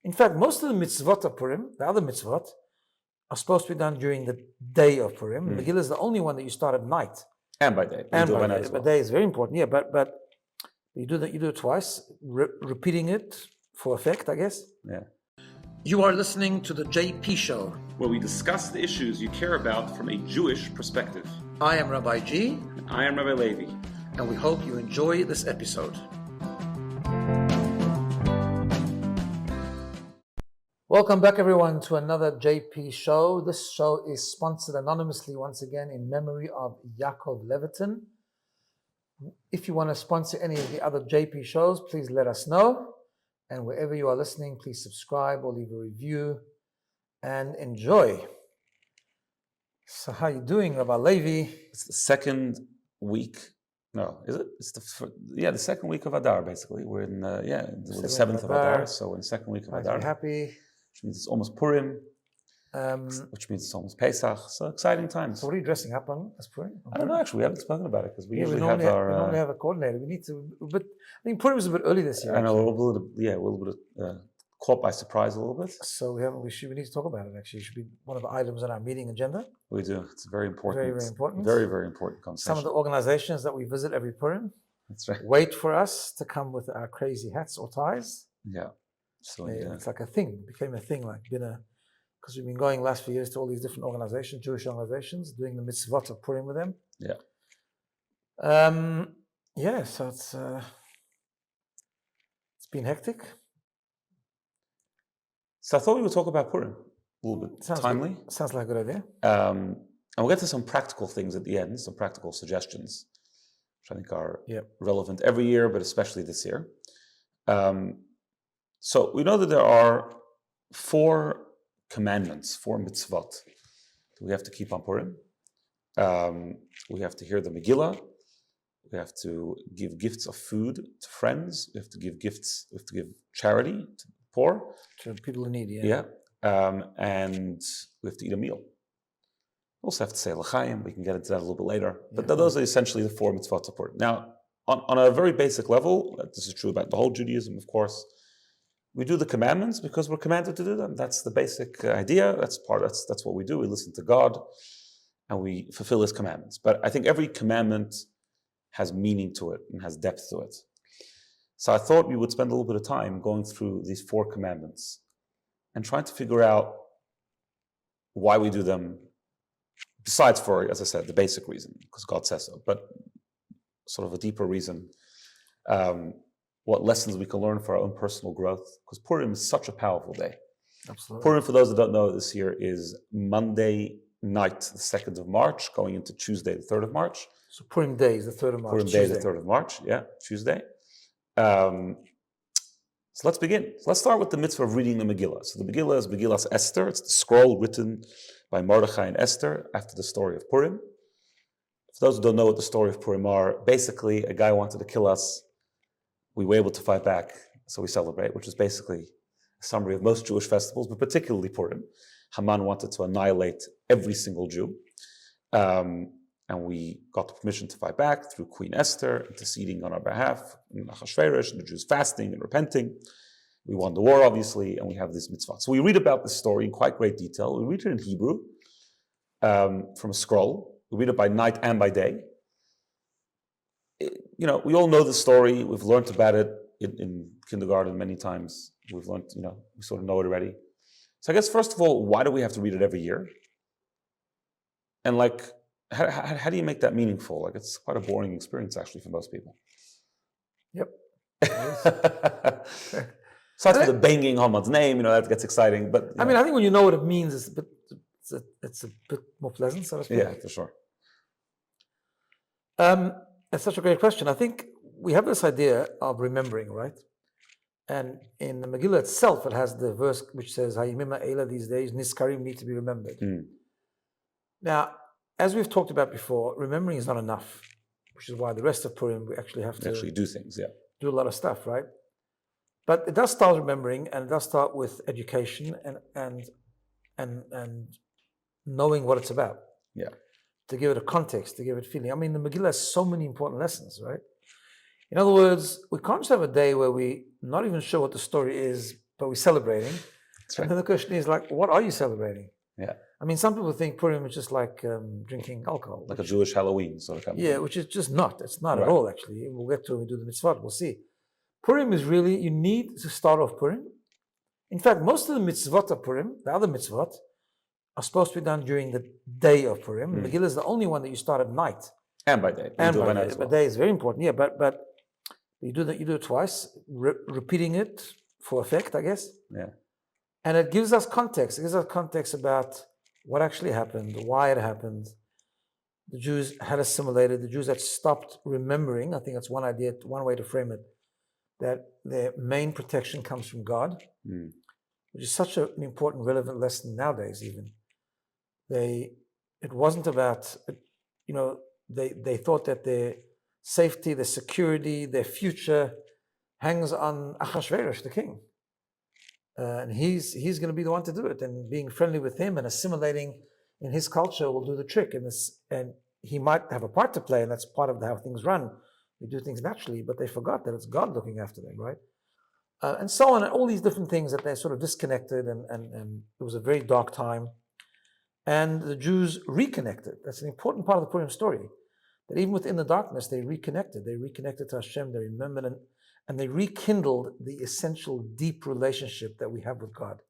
In fact, most of the Mitzvot of Purim, the other Mitzvot, are supposed to be done during the day of Purim. Megillah is the only one that you start at night. And by day. And by day. By day is very important, yeah, but you do it twice, repeating it for effect, I guess. Yeah. You are listening to the JP Show, where we discuss the issues you care about from a Jewish perspective. I am Rabbi G. And I am Rabbi Levi. And we hope you enjoy this episode. Welcome back, everyone, to another JP Show. This show is sponsored anonymously once again in memory of Yaakov Levitin. If you want to sponsor any of the other JP shows, please let us know. And wherever you are listening, please subscribe or leave a review and enjoy. So how are you doing, Rabbi Levi? It's the second week. No, is it? It's the second week of Adar, basically. We're in the 7th of Adar, so we're in the second week of Adar. Be happy. Which means it's almost Purim, which means it's almost Pesach. So exciting times. So what are you dressing up on as Purim? I don't know, actually. We haven't spoken about it because we usually have our... We normally have a coordinator. We need to... But I think Purim is a bit early this year. I know, we're a little bit caught by surprise a little bit. So we need to talk about it, actually. It should be one of the items on our meeting agenda. We do. It's very important. Very, very important. Very, very important conversation. Some of the organizations that we visit every Purim That's right. wait for us to come with our crazy hats or ties. Yeah. So it's like a thing. It became a thing, like BINA, because we've been going last few years to all these different organizations, Jewish organizations, doing the Mitzvot of Purim with them. Yeah. So it's been hectic. So I thought we would talk about Purim a little bit. Timely. Sounds like a good idea. And we'll get to some practical things at the end, some practical suggestions, which I think are relevant every year, but especially this year. So we know that there are 4 commandments, 4 mitzvot that we have to keep on Purim. We have to hear the Megillah. We have to give gifts of food to friends. We have to give gifts. We have to give charity to the poor. To people in need, and we have to eat a meal. We also have to say l'chaim. We can get into that a little bit later. But those are essentially the 4 mitzvot of Purim. Now, on a very basic level, this is true about the whole Judaism, of course. We do the commandments because we're commanded to do them. That's the basic idea. That's what we do. We listen to God and we fulfill His commandments. But I think every commandment has meaning to it and has depth to it. So I thought we would spend a little bit of time going through these 4 commandments and trying to figure out why we do them, besides for, as I said, the basic reason, because God says so, but sort of a deeper reason. What lessons we can learn for our own personal growth, because Purim is such a powerful day. Absolutely. Purim, for those that don't know, this year is Monday night, the 2nd of March, going into Tuesday, the 3rd of March. So Purim Day is the 3rd of March. Purim Day is the 3rd of March, Tuesday. So let's begin. So let's start with the mitzvah of reading the Megillah. So the Megillah is Megillas Esther. It's the scroll written by Mordechai and Esther after the story of Purim. For those who don't know what the story of Purim are, basically a guy wanted to kill us. We were able to fight back, so we celebrate, which is basically a summary of most Jewish festivals, but particularly Purim. Haman wanted to annihilate every single Jew. And we got the permission to fight back through Queen Esther, interceding on our behalf, and Achashverosh, and the Jews fasting and repenting. We won the war, obviously, and we have this mitzvah. So we read about this story in quite great detail. We read it in Hebrew, from a scroll. We read it by night and by day. We all know the story. We've learned about it in kindergarten many times. We've learned, we sort of know it already. So I guess, first of all, why do we have to read it every year? And how do you make that meaningful? It's quite a boring experience, actually, for most people. Yep. Aside from the banging Haman's name, that gets exciting. But I think when you know what it means, it's a bit more pleasant, so to speak. Yeah, for sure. That's such a great question. I think we have this idea of remembering, right? And in the Megillah itself, it has the verse which says, Hayimim Eila, these days, Niskarim need to be remembered. Now, as we've talked about before, remembering is not enough, which is why the rest of Purim, we actually have to do things, do a lot of stuff, right? But it does start remembering, and it does start with education and knowing what it's about. Yeah. To give it a context, to give it feeling. The Megillah has so many important lessons, right? In other words, we can't just have a day where we're not even sure what the story is, but we're celebrating. That's And right. then the question is like, what are you celebrating? Yeah. I mean, some people think Purim is just like drinking alcohol. Like a Jewish Halloween sort of Yeah, thing. which is just not. It's not at Right. all, actually. We'll get to it when we do the mitzvot. We'll see. Purim is really, you need to start off Purim. In fact, most of the mitzvot of Purim, the other mitzvot, are supposed to be done during the day of Purim. Mm. Megillah is the only one that you start at night. And by day. And do it by night day. as well. But day is very important. Yeah, but you do it twice, repeating it for effect, I guess. Yeah. And it gives us context. It gives us context about what actually happened, why it happened. The Jews had assimilated. The Jews had stopped remembering. I think that's one idea, one way to frame it, that their main protection comes from God, which is such an important, relevant lesson nowadays even. It wasn't about, they thought that their safety, their security, their future hangs on Achashverosh, the king. And he's going to be the one to do it. And being friendly with him and assimilating in his culture will do the trick. And he might have a part to play, and that's part of how things run. We do things naturally, but they forgot that it's God looking after them, right? And so on, and all these different things that they sort of disconnected, and it was a very dark time. And the Jews reconnected. That's an important part of the Purim story. That even within the darkness, they reconnected. They reconnected to Hashem. They remembered and they rekindled the essential deep relationship that we have with God.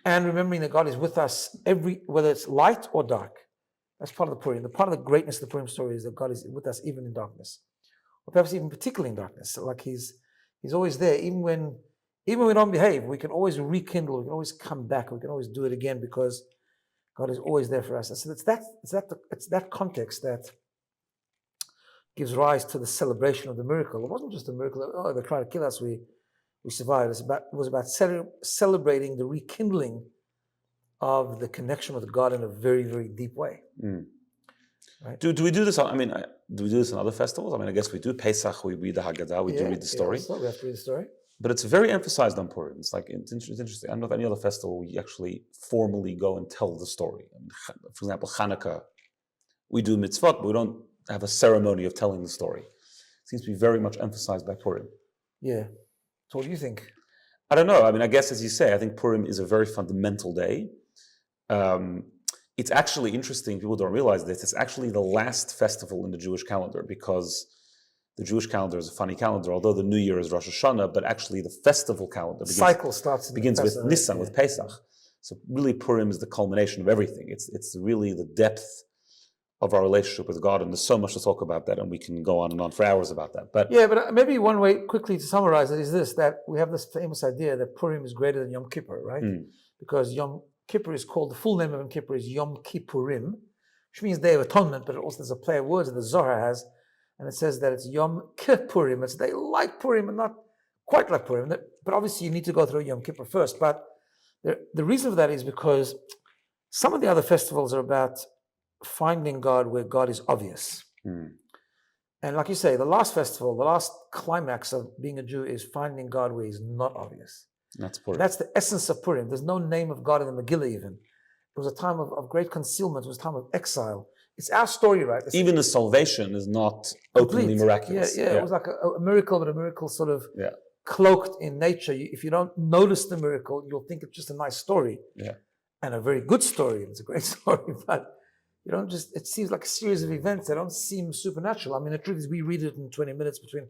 And remembering that God is with us whether it's light or dark. That's part of the Purim. The part of the greatness of the Purim story is that God is with us even in darkness. Or perhaps even particularly in darkness. So like he's always there. Even when we don't behave, we can always rekindle, we can always come back, we can always do it again because God is always there for us. So it's that context that gives rise to the celebration of the miracle. It wasn't just a miracle that, they're trying to kill us, we survived. It was about celebrating the rekindling of the connection with God in a very, very deep way. Right? Do we do this? Do we do this in other festivals? I guess we do. Pesach, we read the Haggadah, we do read the story. We have to read the story. But it's very emphasized on Purim. It's interesting. I don't know if any other festival we actually formally go and tell the story. For example, Hanukkah, we do mitzvot, but we don't have a ceremony of telling the story. It seems to be very much emphasized by Purim. Yeah. So what do you think? I don't know. I guess as you say, I think Purim is a very fundamental day. It's actually interesting, people don't realize this, it's actually the last festival in the Jewish calendar because the Jewish calendar is a funny calendar, although the New Year is Rosh Hashanah, but actually the festival calendar begins with Nisan, with Pesach. So really Purim is the culmination of everything. It's really the depth of our relationship with God, and there's so much to talk about that, and we can go on and on for hours about that. But maybe one way quickly to summarize it is this, that we have this famous idea that Purim is greater than Yom Kippur, right? Because Yom Kippur is called, the full name of Yom Kippur is Yom Kippurim, which means Day of Atonement, but it also there's a play of words that the Zohar has, and it says that it's Yom Kippurim. It's they like Purim and not quite like Purim, but obviously you need to go through Yom Kippur first. But the reason for that is because some of the other festivals are about finding God where God is obvious. And like you say, the last festival, the last climax of being a Jew is finding God where he's not obvious. That's Purim. That's the essence of Purim. There's no name of God in the Megillah even. It was a time of great concealment. It was a time of exile. It's our story, right? Even the salvation is not openly miraculous. Yeah. It was like a miracle, but a miracle sort of cloaked in nature. If you don't notice the miracle, you'll think it's just a nice story. Yeah. And a very good story. It's a great story, but you don't it seems like a series of events that don't seem supernatural. The truth is we read it in 20 minutes, between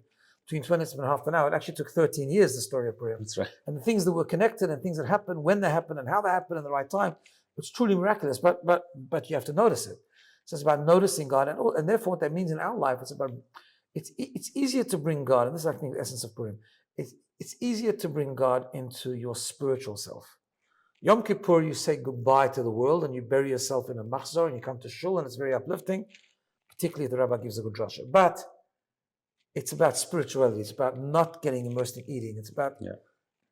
20 minutes and half an hour. It actually took 13 years, the story of Purim. That's right. And the things that were connected and things that happened, when they happened and how they happened in the right time, it's truly miraculous, but you have to notice it. So it's about noticing God, and therefore what that means in our life, it's easier to bring God, and this is I think the essence of Purim, it's easier to bring God into your spiritual self. Yom Kippur, you say goodbye to the world and you bury yourself in a machzor and you come to shul and it's very uplifting, particularly if the rabbi gives a good drasha. But it's about spirituality. It's about not getting immersed in eating. It's about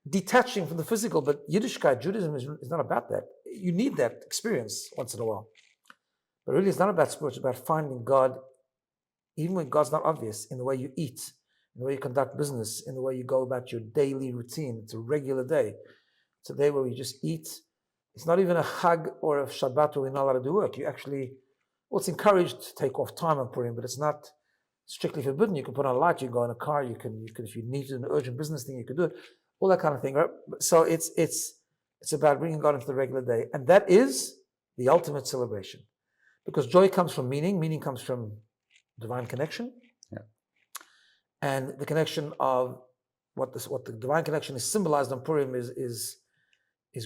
detaching from the physical. But Yiddishkeit, Judaism is not about that. You need that experience once in a while. But really it's not about spiritual, it's about finding God, even when God's not obvious, in the way you eat, in the way you conduct business, in the way you go about your daily routine. It's a regular day. It's a day where we just eat. It's not even a Chag or a Shabbat where we're not allowed to do work. You actually, it's encouraged to take off time on Purim, but it's not strictly forbidden. You can put on a light, you can go in a car, you can if you need an urgent business thing, you can do it. all that kind of thing, right? So it's about bringing God into the regular day, and that is the ultimate celebration, because joy comes from meaning comes from divine connection, and the connection of what the divine connection is symbolized on Purim is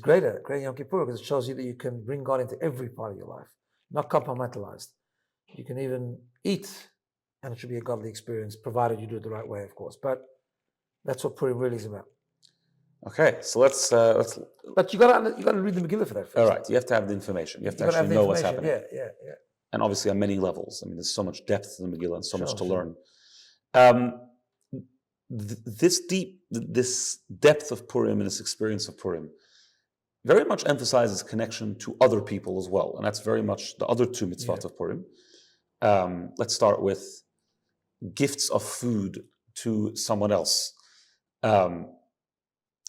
greater Yom Kippur, because it shows you that you can bring God into every part of your life, not compartmentalized. You can even eat, and it should be a godly experience, provided you do it the right way, of course. But that's what Purim really is about. Okay, so let's. But you got to read the Megillah for that first. All right, you have to have the information. You have to actually know what's happening. Yeah. And obviously, on many levels. I mean, there's so much depth to the Megillah and so much to learn. This depth of Purim and this experience of Purim very much emphasizes connection to other people as well, and that's very much the other two mitzvot of Purim. Let's start with gifts of food to someone else.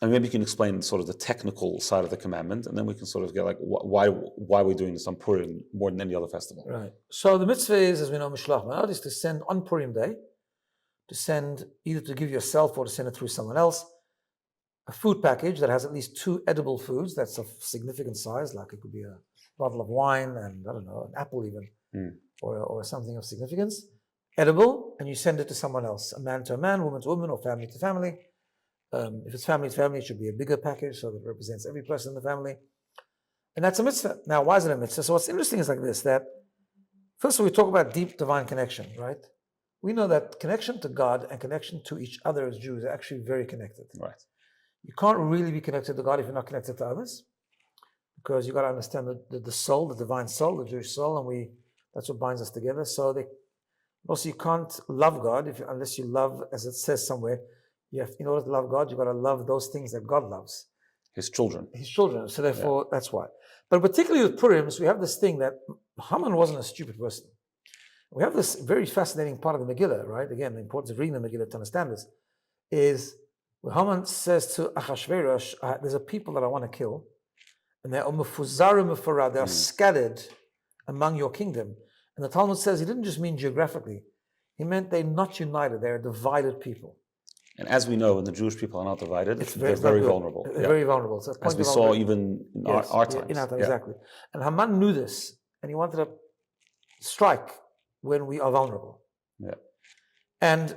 And maybe you can explain sort of the technical side of the commandment, and then we can sort of get like why we're doing this on Purim more than any other festival. Right. So the mitzvah is, as we know, Mishlach Manot, is to send on Purim day, to send either to give yourself or to send it through someone else, a food package that has at least 2 edible foods that's of significant size, like it could be a bottle of wine and, I don't know, an apple even, or something of significance, edible, and you send it to someone else, a man to a man, woman to woman, or family to family. If it's family to family, it should be a bigger package so that it represents every person in the family. And that's a mitzvah. Now, why is it a mitzvah? So what's interesting is like this, that first of all, we talk about deep divine connection, right? We know that connection to God and connection to each other as Jews are actually very connected. Right. You can't really be connected to God if you're not connected to others, because you got to understand the soul, the divine soul, the Jewish soul, and that's what binds us together. So also you can't love God unless you love, as it says somewhere, in order to love God, you got to love those things that God loves. His children. So therefore, that's why. But particularly with Purim, so we have this thing that Haman wasn't a stupid person. We have this very fascinating part of the Megillah, right? Again, the importance of reading the Megillah to understand this is when Haman says to Achashverosh, there's a people that I want to kill, and they're they're scattered among your kingdom. And the Talmud says he didn't just mean geographically. He meant they're not united, they're a divided people. And as we know, when the Jewish people are not divided, they're very vulnerable. They're very vulnerable. So as we saw even in our times. In our time, exactly. And Haman knew this, and he wanted to strike when we are vulnerable. Yeah. And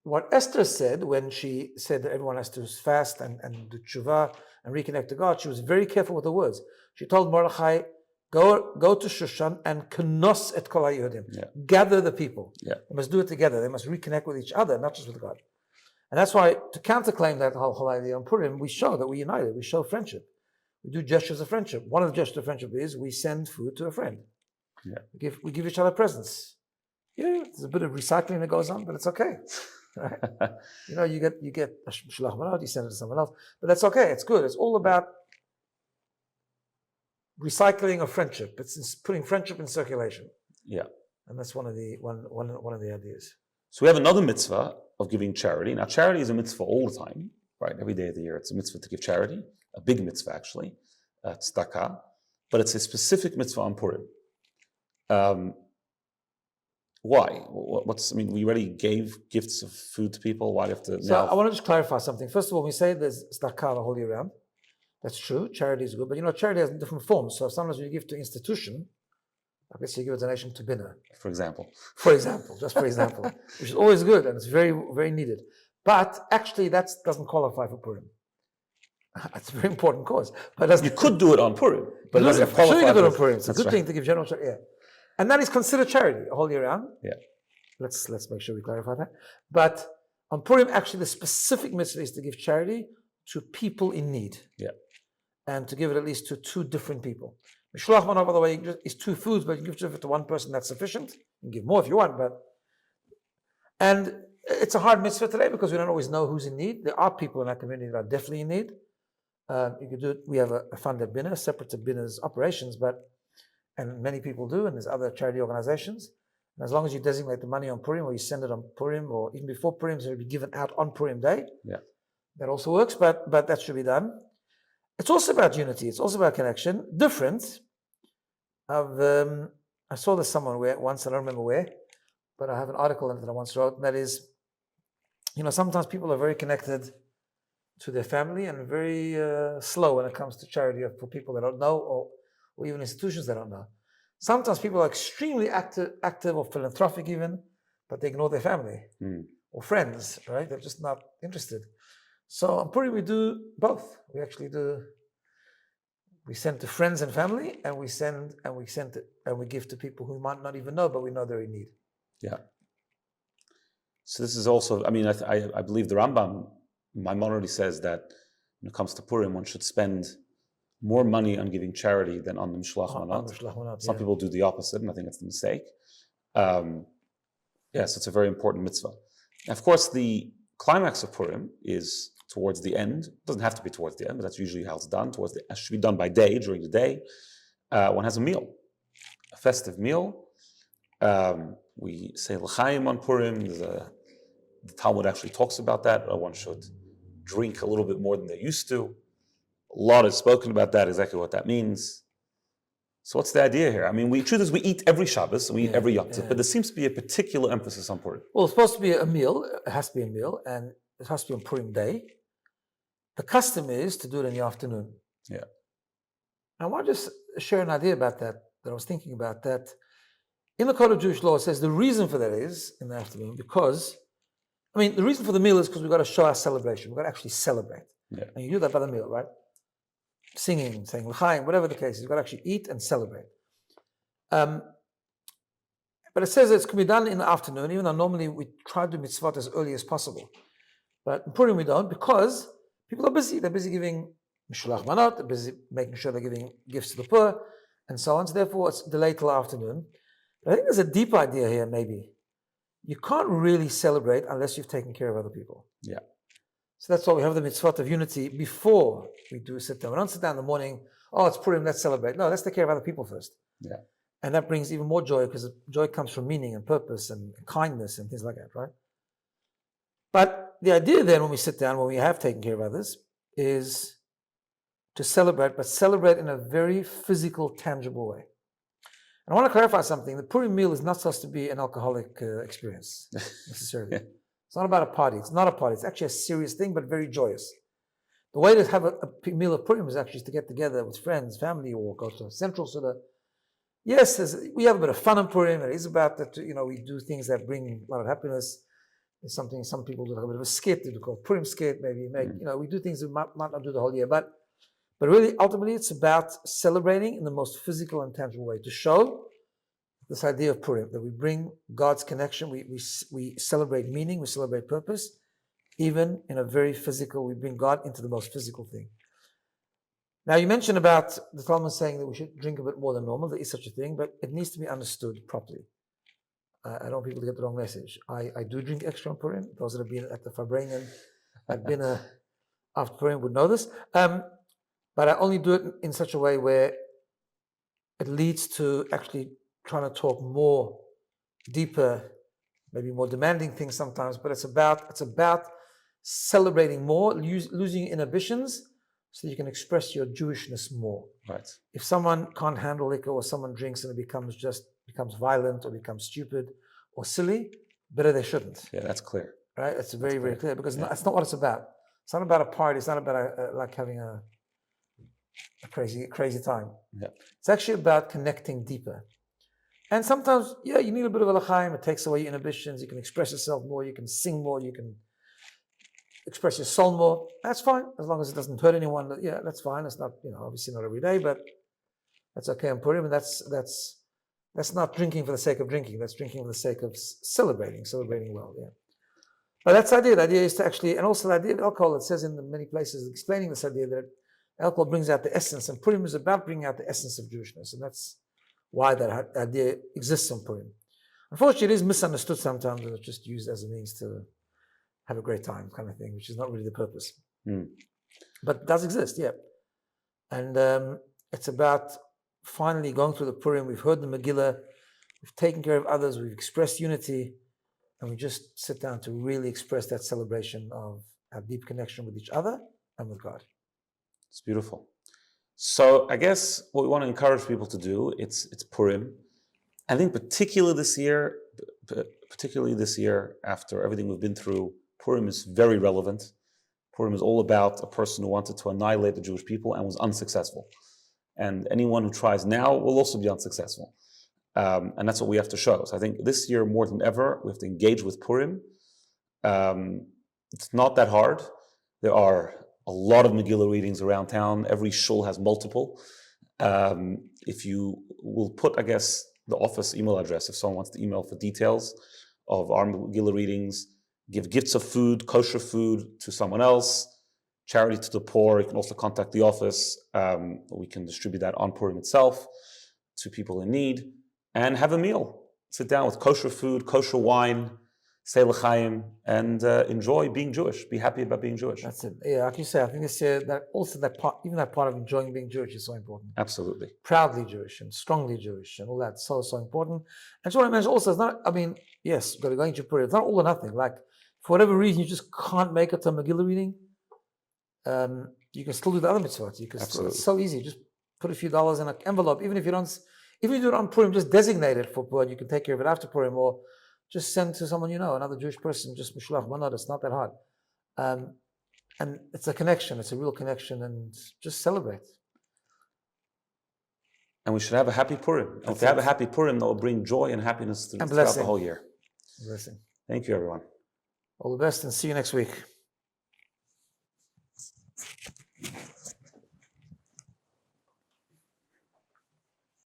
what Esther said when she said that everyone has to fast and do tshuva and reconnect to God, she was very careful with the words. She told Mordechai, go to Shushan and knos et kol haYehudim. Gather the people. They must do it together. They must reconnect with each other, not just with God. And that's why, to counterclaim that whole idea on Purim, we show that we're united. We show friendship. We do gestures of friendship. One of the gestures of friendship is we send food to a friend. We give each other presents. There's a bit of recycling that goes on, but it's okay. Right? You get a shlach manot, you send it to someone else, but that's okay. It's good. It's all about recycling of friendship. It's putting friendship in circulation. And that's one of the ideas. So we have another mitzvah of giving charity. Now, charity is a mitzvah all the time, right? Every day of the year, it's a mitzvah to give charity, a big mitzvah actually, tzedakah, but it's a specific mitzvah on Purim. Why? We already gave gifts of food to people. Why do you have to? So I want to just clarify something. First of all, we say there's tzedakah the whole year round. That's true. Charity is good, but charity has different forms. So sometimes when you give to institution, I guess you give a donation to BINA. For example, just for example, which is always good and it's very, very needed. But actually, that doesn't qualify for Purim. It's a very important cause. But you could do it on Purim, but it doesn't qualify. Sure, you can do it on Purim. It's a good thing to give general charity. And that is considered charity a whole year round. Let's make sure we clarify that. But on Purim, actually, the specific mitzvah is to give charity to people in need. And to give it at least to 2 different people. Mishloach manot, by the way, is 2 foods, but you give it to 1 person, that's sufficient. You can give more if you want, and it's a hard mitzvah today because we don't always know who's in need. There are people in our community that are definitely in need. You could do it. We have a fund at BINA, separate to BINA's operations, and many people do, and there's other charity organizations. And as long as you designate the money on Purim, or you send it on Purim, or even before Purim, so it'll be given out on Purim day. That also works, but that should be done. It's also about unity. It's also about connection. Different. I saw this somewhere once, I don't remember where, but I have an article in it that I once wrote, and that is, sometimes people are very connected to their family and very slow when it comes to charity for people that don't know or even institutions that don't know. Sometimes people are extremely active or philanthropic even, but they ignore their family or friends, right? They're just not interested. So on Purim we do both. We actually do. We send to friends and family, and we give to people who might not even know, but we know they're in need. Yeah. So this is also, I mean, I believe the Rambam, Maimonides says that when it comes to Purim, one should spend more money on giving charity than on the Mishloach Manot. Some people do the opposite, and I think it's the mistake. Yes, it's a very important mitzvah. Of course, the climax of Purim is towards the end. It doesn't have to be towards the end, but that's usually how it's done. It should be done by day, during the day. One has a meal, a festive meal. We say l'chaim on Purim. The Talmud actually talks about that. One should drink a little bit more than they used to. A lot is spoken about that, exactly what that means. So what's the idea here? I mean, truth is we eat every Shabbos, we eat every Yom Tov, but there seems to be a particular emphasis on Purim. Well, it's supposed to be a meal. It has to be a meal, and it has to be on Purim day. The custom is to do it in the afternoon. Yeah. I want to just share an idea about that I was thinking about. That in the Code of Jewish Law, it says the reason for that is in the afternoon because, the reason for the meal is because we've got to show our celebration. We've got to actually celebrate. Yeah. And you do that by the meal, right? Singing, saying l'chaim, whatever the case is, you've got to actually eat and celebrate. But it says it can be done in the afternoon, even though normally we try to do mitzvot as early as possible. But in Purim we don't, because people are busy. They're busy giving mishloach manot, they're busy making sure they're giving gifts to the poor, and so on. So therefore it's delayed till afternoon. But I think there's a deep idea here, maybe. You can't really celebrate unless you've taken care of other people. Yeah. So that's why we have the mitzvot of unity before we do sit down. We don't sit down in the morning, it's Purim, let's celebrate. No, let's take care of other people first. Yeah. And that brings even more joy, because joy comes from meaning and purpose and kindness and things like that, right? But the idea then when we sit down, when we have taken care of others, is to celebrate, but celebrate in a very physical, tangible way. And I want to clarify something. The Purim meal is not supposed to be an alcoholic experience, necessarily. Yeah. It's not about a party. It's not a party. It's actually a serious thing, but very joyous. The way to have a meal of Purim is actually to get together with friends, family, or go to a central Suda. Yes, we have a bit of fun in Purim. It is about that, we do things that bring a lot of happiness. It's something some people do, like a bit of a skit. They do call Purim skit, maybe. We do things we might not do the whole year. But really, ultimately, it's about celebrating in the most physical and tangible way to show this idea of Purim, that we bring God's connection, we celebrate meaning, we celebrate purpose, even in a very physical, we bring God into the most physical thing. Now, you mentioned about the Talmud saying that we should drink a bit more than normal. There is such a thing, but it needs to be understood properly. I don't want people to get the wrong message. I do drink extra on Purim. Those that have been at the Farbrengen, at BINA after Purim would know this. But I only do it in such a way where it leads to actually trying to talk more deeper, maybe more demanding things sometimes, but it's about celebrating more, losing inhibitions so that you can express your Jewishness more. Right. If someone can't handle liquor, or someone drinks and it becomes violent or becomes stupid or silly, better they shouldn't. Yeah, that's clear. Right? It's very, very clear, because that's not what it's about. It's not about a party. It's not about like having a crazy time. Yeah. It's actually about connecting deeper. And sometimes, you need a bit of a l'chaim. It takes away your inhibitions. You can express yourself more. You can sing more. You can express your soul more. That's fine, as long as it doesn't hurt anyone. Yeah, that's fine. It's not, obviously not every day, but that's okay in Purim. And that's not drinking for the sake of drinking. That's drinking for the sake of celebrating well. Yeah. But that's the idea. The idea is to actually, and also the idea of alcohol. It says in many places explaining this idea that alcohol brings out the essence, and Purim is about bringing out the essence of Jewishness, and that's why that idea exists in Purim. Unfortunately, it is misunderstood sometimes, and it's just used as a means to have a great time, kind of thing, which is not really the purpose. But it does exist, yeah. And it's about finally going through the Purim. We've heard the Megillah, we've taken care of others, we've expressed unity, and we just sit down to really express that celebration of our deep connection with each other and with God. It's beautiful. So I guess what we want to encourage people to do, it's Purim. I think particularly this year, after everything we've been through, Purim is very relevant. Purim is all about a person who wanted to annihilate the Jewish people and was unsuccessful. And anyone who tries now will also be unsuccessful. And that's what we have to show. So I think this year, more than ever, we have to engage with Purim. It's not that hard. There are a lot of Megillah readings around town. Every shul has multiple. If you will put, I guess, the office email address, if someone wants to email for details of our Megillah readings, give gifts of food, kosher food to someone else, charity to the poor. You can also contact the office. We can distribute that on Purim itself to people in need, and have a meal. Sit down with kosher food, kosher wine, say l'chaim, and enjoy being Jewish. Be happy about being Jewish. That's it. Yeah, like you say, I think this year that also that part, even that part of enjoying being Jewish is so important. Absolutely. Proudly Jewish and strongly Jewish and all that, so important. And so what I mentioned also is not, I mean, yes, going to Purim, it's not all or nothing. Like, for whatever reason, you just can't make it to a Megillah reading, you can still do the other mitzvot. You can still, it's so easy. Just put a few dollars in an envelope, even if you do it on Purim, just designate it for Purim. You can take care of it after Purim, or just send to someone you know, another Jewish person, just Mishlach Manad. It's not that hard. And it's a connection, it's a real connection, and just celebrate. And we should have a happy Purim. And if you have a happy Purim, that will bring joy and happiness throughout the whole year. Blessing. Thank you, everyone. All the best, and see you next week.